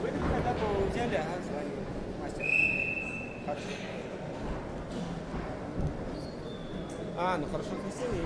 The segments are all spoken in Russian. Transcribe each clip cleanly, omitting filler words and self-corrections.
Вы когда бы взяли, ага, звоню. Мастер. Хорошо. Ну хорошо, красивее.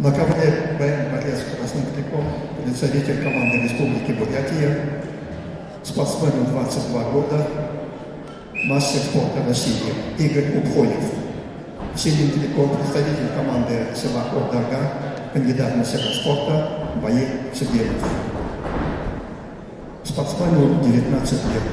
На ковре борец с красным криком, представитель команды Республики Бурятия, спортсмену 22 года, мастер спорта России Игорь Упхонев. Синим криком представитель команды села Ордарга, кандидат в мастера спорта Баир Сергеев. Спортсмену 19 лет.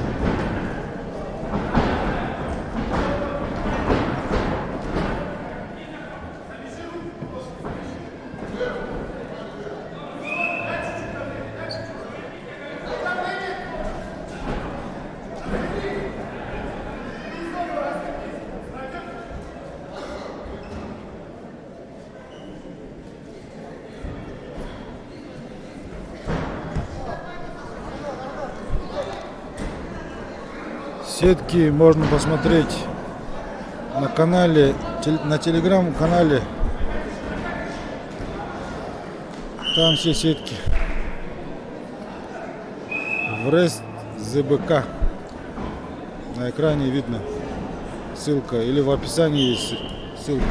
Сетки можно посмотреть на канале, на телеграм-канале. Там все сетки. В Рест ЗБК. На экране видно ссылка, или в описании есть ссылка.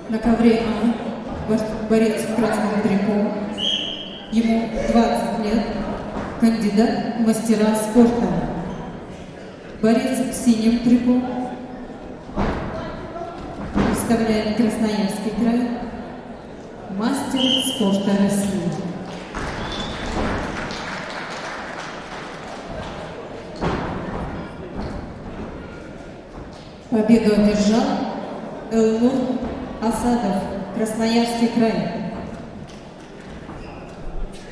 На ковре борец с красным триком. Ему 20 лет. кандидат в мастера спорта. Борец в синем трико представляет Красноярский край, мастер спорта России. Победу одержал Элнур Асадов, Красноярский край.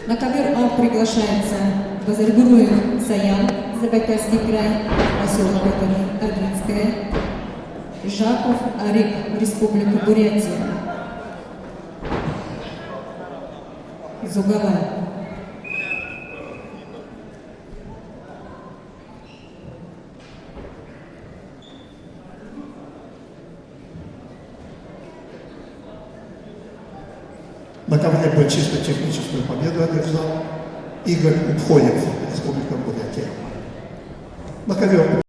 На ковер А приглашается Базаргуруев Саян, Забайкальский край, поселок Адлинское, Жаков Арик, Республика Бурятия, Зугала. На ковре Б чисто техническую победу одержал Игорь Упхоев, Республика Бурятия. На ковер